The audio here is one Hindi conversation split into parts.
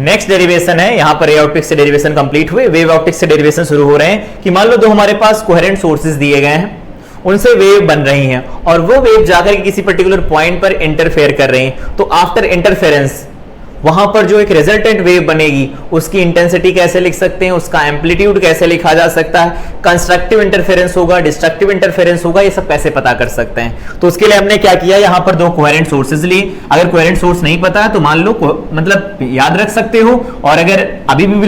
नेक्स्ट डेरिवेशन है, यहां पर ए ऑप्टिक्स से डेरिवेशन कंप्लीट हुए, वेव ऑप्टिक्स से डेरिवेशन शुरू हो रहे हैं कि मान लो दो हमारे पास कोहेरेंट सोर्सेज दिए गए हैं, उनसे वेव बन रही हैं और वो वेव जाकर के किसी पर्टिकुलर पॉइंट पर इंटरफेयर कर रही हैं, तो आफ्टर इंटरफेरेंस वहां पर जो एक रिजल्टेंट वेव बनेगी उसकी इंटेंसिटी कैसे लिख सकते हैं, उसका एम्पलीट्यूड कैसे लिखा जा सकता है, कंस्ट्रक्टिव इंटरफेरेंस होगा, डिस्ट्रक्टिव इंटरफेरेंस होगा, ये सब कैसे पता कर सकते हैं। तो उसके लिए हमने क्या किया, यहां पर दो कोहेरेंट सोर्सेज लिए। अगर कोहेरेंट सोर्स नहीं पता है तो मान लो मतलब याद रख सकते हो, और अगर अभी भी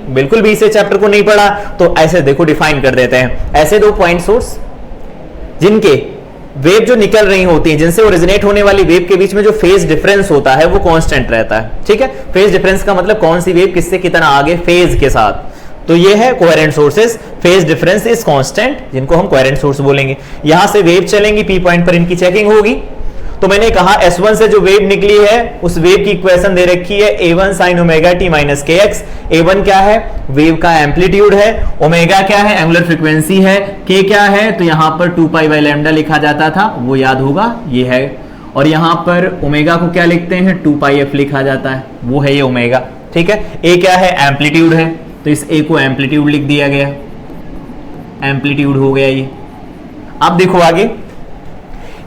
बिल्कुल भी इसे चैप्टर को नहीं पढ़ा तो ऐसे देखो डिफाइन कर देते हैं। ऐसे दो पॉइंट सोर्स जिनके वेव जो निकल रही होती है, जिनसे ओरिजिनेट होने वाली वेव के बीच में जो फेज डिफरेंस होता है वो कांस्टेंट रहता है। ठीक है, फेज डिफरेंस का मतलब कौन सी वेव किससे कितना आगे फेज के साथ, तो ये है coherent sources, phase difference is constant, जिनको हम कोहेरेंट सोर्स बोलेंगे। यहां से वेव चलेंगी, पी पॉइंट पर इनकी चेकिंग होगी। तो मैंने कहा S1 से जो वेव निकली है उस वेव की इक्वेशन दे रखी है A1 sin omega t minus kx। A1 क्या है, वेव का एम्पलीट्यूड है, ओमेगा क्या है, एंगुलर फ्रीक्वेंसी है, k क्या है, तो यहां पर 2 पाई बाय लैम्डा लिखा जाता था, वो याद होगा, ये है। और यहां पर ओमेगा को क्या लिखते हैं, 2 पाई f लिखा जाता है, वो है ये ओमेगा। ठीक है, a क्या है, एम्पलीट्यूड है, तो इस a को एम्पलीट्यूड लिख दिया गया, एम्पलीट्यूड हो गया ये। अब देखो आगे,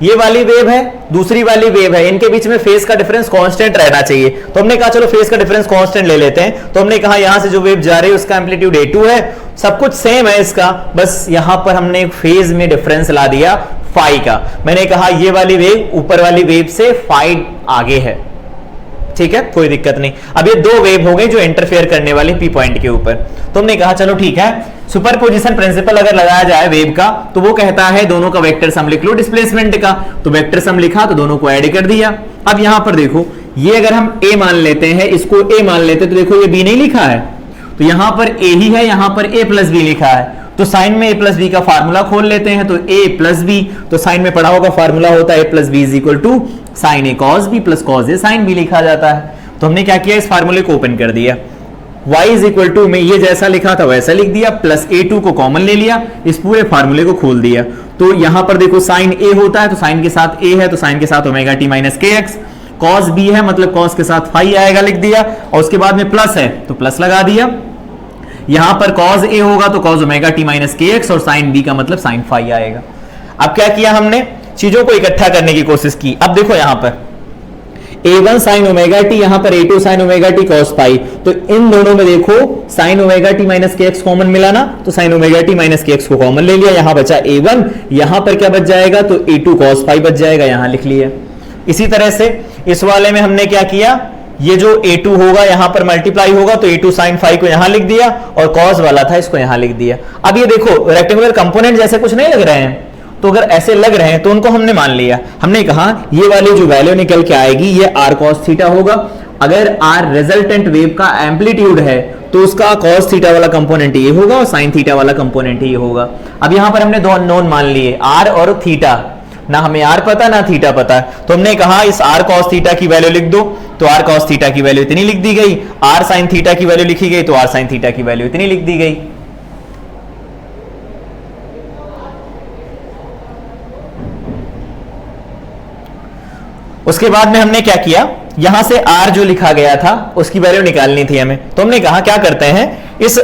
ये वाली वेव है, दूसरी वाली वेव है, इनके बीच में फेज का डिफरेंस कांस्टेंट रहना चाहिए। तो हमने कहा चलो फेज का डिफरेंस कांस्टेंट ले लेते हैं। तो हमने कहा यहां से जो वेव जा रही है उसका एम्पलीट्यूड A2 है, सब कुछ सेम है इसका, बस यहां पर हमने फेज में डिफरेंस ला दिया फाई का। मैंने कहा ये वाली वेव ऊपर वाली वेव से फाई आगे है। ठीक है, कोई दिक्कत नहीं। अब ये दो वेव हो गई जो इंटरफेयर करने वाली पी पॉइंट के ऊपर। तो हमने कहा चलो ठीक है, सुपरपोजिशन प्रिंसिपल अगर लगाया जाए वेव का तो वो कहता है दोनों का वेक्टर सम लिख लो डिस्प्लेसमेंट का। तो वेक्टर सम लिखा तो दोनों को ऐड कर दिया। अब यहां पर देखो, ये अगर हम a मान लेते हैं, इसको a मान लेते हैं, तो देखो ये b नहीं लिखा है, तो यहां पर a ही है, यहां पर a प्लस बी लिखा है। तो साइन में a प्लस बी का फार्मूला खोल लेते हैं, तो a प्लस बी, तो साइन में पढ़ा होगा फार्मूला होता है a plus B is equal to sine A cos B plus cos A sine B लिखा जाता है। तो हमने क्या किया, इस फार्मूले को ओपन कर दिया, y इज इक्वल टू में ये जैसा लिखा था वैसा लिख दिया, प्लस a2 को कॉमन ले लिया, इस पूरे फार्मूले को खोल दिया। तो यहां पर देखो साइन a होता है तो साइन के साथ a है, तो साइन के साथ omega t minus kx, cos b है मतलब कॉस के साथ फाई आएगा लिख दिया, और उसके बाद में प्लस है तो प्लस लगा दिया। यहां पर कॉस a होगा तो cos omega t minus kx, और साइन b का मतलब साइन फाई आएगा। अब क्या किया हमने, चीजों को इकट्ठा करने की कोशिश की। अब देखो यहां पर A1 sin ओमेगा t, यहां पर A2 sin omega t cos पाई, तो इन दोनों में देखो sin omega t minus kx common मिला ना, तो sin omega t minus kx को कॉमन ले लिया, यहां बचा A1, यहां पर क्या बच जाएगा, तो A2 cos पाई बच जाएगा, यहां लिख लिया। इसी तरह से इस वाले में हमने क्या किया, ये जो A2 होगा यहां पर मल्टीप्लाई होगा, तो A2 sin फाई को यहां लिख दिया, और cos वाला था इसको यहां लिख दिया। अब ये देखो रेक्टेंगुलर कंपोनेंट जैसे कुछ नहीं लग रहे हैं, तो अगर ऐसे लग रहे हैं तो उनको हमने मान लिया। हमने कहा ये वाली जो वैल्यू निकल के आएगी ये r cos थीटा होगा। अगर r रिजल्टेंट वेव का एम्पलीट्यूड है तो उसका cos थीटा वाला कंपोनेंट ये होगा और sin थीटा वाला कंपोनेंट ये होगा। अब यहां पर हमने दो अननोन मान लिए, r और थीटा, ना हमें r पता ना थीटा पता, तो हमने कहा इस r cos थीटा की वैल्यू लिख दो, तो r cos थीटा की वैल्यू इतनी लिख दी गई, r sin थीटा की वैल्यू लिखी गई तो r sin थीटा की वैल्यू इतनी लिख दी गई। उसके बाद में हमने क्या किया, यहां से r जो लिखा गया था उसकी वैल्यू निकालनी थी हमें, तो हमने कहा क्या करते हैं, इस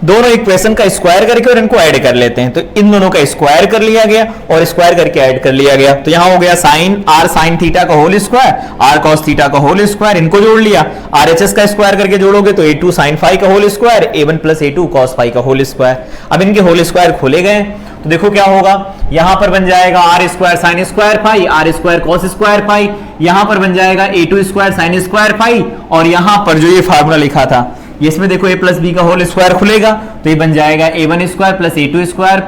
दोनों इक्वेशन का स्क्वायर करके और इनको ऐड कर लेते हैं। तो इन दोनों का स्क्वायर कर लिया गया और स्क्वायर करके ऐड कर लिया गया, तो यहां हो गया साइन r साइन थीटा का whole square, r cos theta का होल स्क्वायर, इनको जोड़ लिया, RHS का स्क्वायर करके जोड़ोगे तो A2 साइन फाई का whole square, A1 plus A2 cos phi का होल स्क्वायर। अब इनके होल स्क्वायर खोले गए तो देखो क्या होगा, यहां पर बन जाएगा r square sine square phi, r square cos square phi, यहां पर बन जाएगा A2 square sine square phi, और यहां पर जो ये फार्मूला लिखा था ये इसमें देखो a प्लस बी का होल स्क्वायर खुलेगा, तो ये बन जाएगा A1 square plus A2 square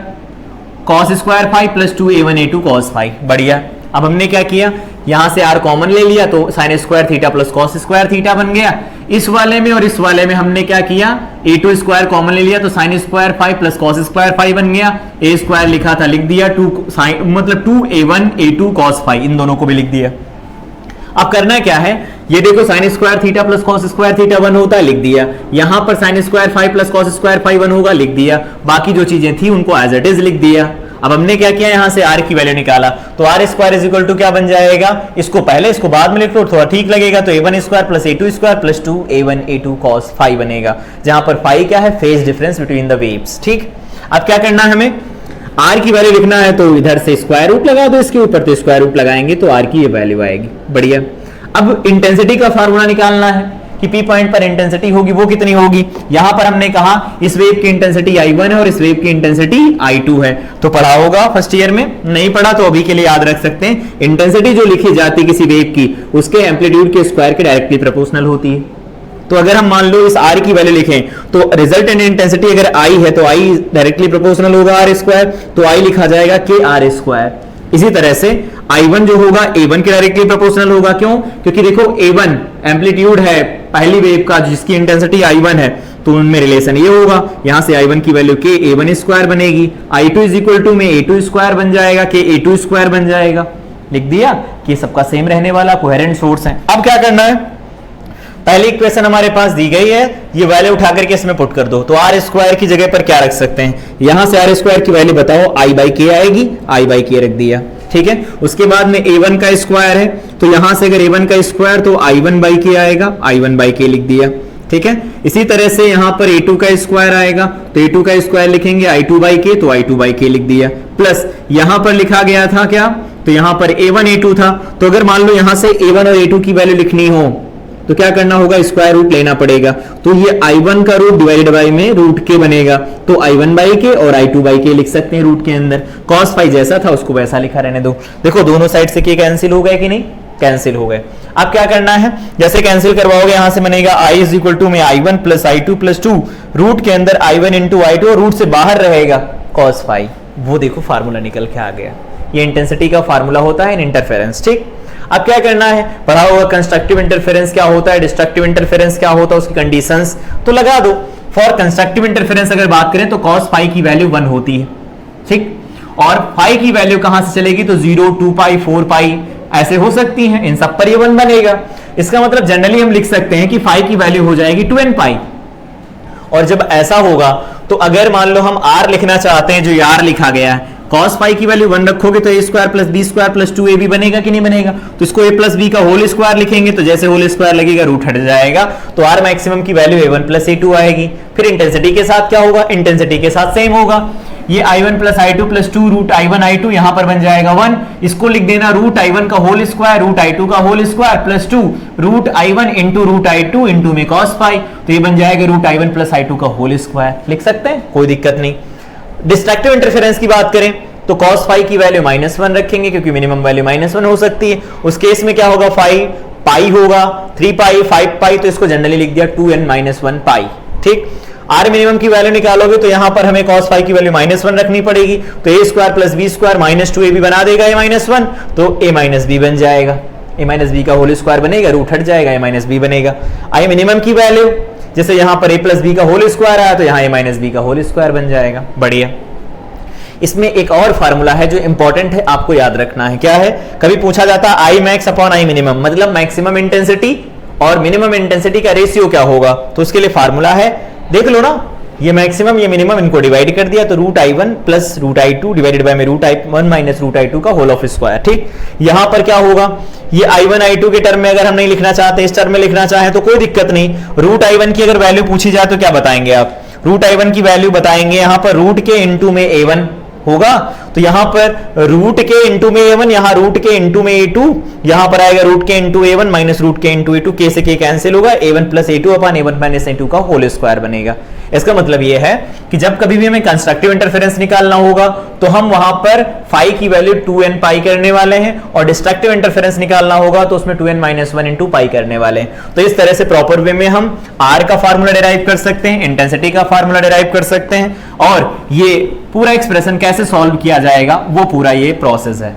cos square phi plus 2A1 A2 cos phi. बढ़िया। अब हमने क्या किया, यहां से r कॉमन ले लिया तो sine square theta plus cos square theta बन गया। इस वाले में और इस वाले में हमने क्या किया, A2 स्क्वायर कॉमन ले लिया तो sine square phi plus cos square phi बन गया, a स्क्वायर लिखा था लिख दिया, 2 साइन मतलब 2A1 A2 cos फाई, इन दोनों को भी लिख दिया। अब करना क्या है, ये देखो sine square theta plus cos square theta 1 होता है लिख दिया, यहां पर sine square phi plus cos square phi 1 होगा लिख दिया, बाकी जो चीजें थी उनको एज इट इज लिख दिया। अब हमने क्या किया, यहां से r की वैल्यू निकाला, तो r square is equal to क्या बन जाएगा, इसको पहले इसको बाद में लिख लो थोड़ा ठीक लगेगा, तो a1 square plus a2 square plus 2 a1 a2 cos phi बनेगा, जहां पर फाई क्या है, phase difference between the waves. ठीक, अब क्या करना है, हमें r की वैल्यू लिखना है, तो इधर से स्क्वायर रूट लगा दो इसके ऊपर, तो स्क्वायर रूट लगाएंगे तो r की ये वैल्यू आएगी। बढ़िया। अब इंटेंसिटी का फार्मूला निकालना है कि P पॉइंट पर इंटेंसिटी होगी वो कितनी होगी। यहां पर हमने कहा इस वेव की इंटेंसिटी I1 है और इस वेव की इंटेंसिटी I2 है, तो पढ़ा होगा फर्स्ट ईयर में, नहीं पढ़ा तो अभी के लिए याद रख सकते हैं। इंटेंसिटी जो लिखी जाती है किसी वेव की, उसके एम्पलीट्यूड के स्क्वायर के डायरेक्टली प्रोपोर्शनल होती है। तो अगर हम मान लो इस r की वैल्यू लिखें, तो रिजल्टेंट इंटेंसिटी अगर I है तो I डायरेक्टली प्रोपोर्शनल होगा r स्क्वायर, तो I लिखा जाएगा k r स्क्वायर। इसी तरह से I1 जो होगा A1 के डायरेक्टली प्रोपोर्शनल होगा, क्यों, क्योंकि देखो A1 एम्पलीट्यूड है पहली वेव का जिसकी इंटेंसिटी I1 है, तो उनमें रिलेशन ये होगा, यहां से I1 की वैल्यू k A1 स्क्वायर बनेगी, I2 इज इक्वल टू में A2 स्क्वायर बन जाएगा, k A2 स्क्वायर बन जाएगा। लिख दिया कि सबका सेम रहने वाला कोहेरेंट सोर्स है। अब क्या करना है, पहली इक्वेशन हमारे पास दी गई है, ये वैल्यू उठा करके इसमें पुट कर दो, तो r स्क्वायर की जगह पर क्या रख सकते हैं, यहां से r स्क्वायर की वैल्यू बताओ, i बाई के आएगी, i बाई के रख दिया। ठीक है, उसके बाद में a1 का स्क्वायर है, तो यहां से अगर a1 का स्क्वायर तो i1 बाई के आएगा, i1 बाई के लिख दिया। ठीक है, इसी तरह से यहां पर a2 का स्क्वायर आएगा, तो a2 का स्क्वायर लिखेंगे i2 बाई के, तो i2 बाई के लिख दिया, प्लस यहां पर लिखा गया था क्या, तो यहां पर a1 a2 था, तो अगर मान लो यहां से a1 और a2 की वैल्यू लिखनी हो तो क्या करना होगा, स्क्वायर रूट लेना पड़ेगा, तो ये I1 का रूट डिवाइडेड बाई में रूट के बनेगा, तो I1 बाई के और I2 बाई के लिख सकते हैं रूट के अंदर। cos फाई जैसा था उसको वैसा लिखा रहने दो। देखो दोनों साइड से के कैंसिल हो गए कि नहीं, कैंसिल हो गए। अब क्या करना है, जैसे कैंसिल करवाओगे यहां से बनेगा I इज इक्वल टू में I1 plus I2 plus 2, root के अंदर I1 इंटू I2 और रूट से बाहर रहेगा cos फाई, वो देखो फार्मूला निकल के आ गया। ये इंटेंसिटी का फार्मूला होता है इन इंटरफेरेंस। ठीक, अब क्या करना है, पढ़ा होगा कंस्ट्रक्टिव इंटरफेरेंस क्या होता है, डिस्ट्रक्टिव इंटरफेरेंस क्या होता है, उसकी कंडीशंस तो लगा दो। फॉर कंस्ट्रक्टिव इंटरफेरेंस अगर बात करें तो cos फाई की वैल्यू 1 होती है। ठीक, और फाई की वैल्यू कहां से चलेगी, तो 0, 2 पाई, 4 पाई ऐसे हो सकती हैं, इन सब पर ये 1 बनेगा। इसका मतलब जनरली हम लिख सकते हैं कि फाई की वैल्यू हो जाएगी 2n पाई। और जब ऐसा होगा तो अगर मान लो हम r लिखना चाहते हैं, जो ये r लिखा गया है, cos फाई की वैल्यू 1 रखोगे तो a square plus B square plus 2ab बनेगा कि नहीं बनेगा, तो इसको a प्लस बी का होल स्क्वायर लिखेंगे, तो जैसे होल स्क्वायर लगेगा रूट हट जाएगा, तो r मैक्सिमम की वैल्यू a1 प्लस a2 आएगी। फिर इंटेंसिटी के साथ क्या होगा, इंटेंसिटी के साथ सेम होगा, ये I1 plus I2 plus 2 root I1 I2 यहां पर बन जाएगा 1, इसको लिख देना रूट I1 का होल स्क्वायर रूट I2 का whole square plus 2 root I1 into root I2 into में cos फाई, तो ये बन जाएगा रूट I1 प्लस I2 का होल स्क्वायर। लिख सकते हैं, कोई दिक्कत नहीं। डिस्ट्रक्टिव इंटरफेरेंस की बात करें तो cos फाई की वैल्यू -1 रखेंगे, क्योंकि मिनिमम वैल्यू -1 हो सकती है। उस केस में क्या होगा, फाई पाई होगा, 3 पाई 5 पाई, तो इसको जनरली लिख दिया 2n-1 पाई। ठीक, आर मिनिमम की वैल्यू निकालोगे तो यहां पर हमें cos फाई की वैल्यू -1 रखनी पड़ेगी, तो a square plus B square -2ab बना देगा a -1, तो a माइनस बी बन जाएगा, a माइनस बी का होल स्क्वायर बनेगा, रूट हट जाएगा, a माइनस बी बनेगा। आई मिनिमम की वैल्यू जैसे यहां पर a प्लस बी का होल स्क्वायर आया, तो यहां a माइनस बी का होल स्क्वायर बन जाएगा। बढ़िया। इसमें एक और फार्मूला है जो इंपॉर्टेंट है, आपको याद रखना है। क्या है, कभी पूछा जाता है I max upon I minimum, मतलब मैक्सिमम इंटेंसिटी और मिनिमम इंटेंसिटी का रेशियो क्या होगा, तो उसके लिए फार्मूला है, देख लो ना, ये मैक्सिमम ये मिनिमम इनको डिवाइड कर दिया, तो root I1 plus root I2 divided by में root I1 minus root I2 का होल ऑफ स्क्वायर। ठीक, यहां पर क्या होगा, ये I1 I2 के टर्म में अगर हम नहीं लिखना चाहते, इस टर्म में लिखना चाहे तो कोई दिक्कत नहीं। रूट I1 की अगर वैल्यू पूछी जाए तो क्या बताएंगे आप, रूट I1 की वैल्यू बताएंगे यहां पर रूट के इंटू में A1 होगा, तो यहां पर रूट के इंटू में A1, यहां रूट के इंटू में A2, यहां पर आएगा रूट के इंटू A1 माइनस रूट के इंटू A2, के से के कैंसिल होगा, A1 plus A2 upon A1 minus A2 का होल स्क्वायर बनेगा। इसका मतलब यह है कि जब कभी भी हमें कंस्ट्रक्टिव इंटरफेरेंस निकालना होगा तो हम वहां पर फाई की वैल्यू 2n पाई करने वाले हैं, और डिस्ट्रक्टिव इंटरफेरेंस निकालना होगा तो उसमें 2n-1 इंटू पाई करने वाले हैं। तो इस तरह से प्रॉपर वे में हम r का फार्मूला डिराइव कर सकते हैं, इंटेंसिटी का फार्मूला डिराइव कर सकते हैं, और ये पूरा एक्सप्रेशन कैसे सॉल्व किया जाएगा वो पूरा ये प्रोसेस है।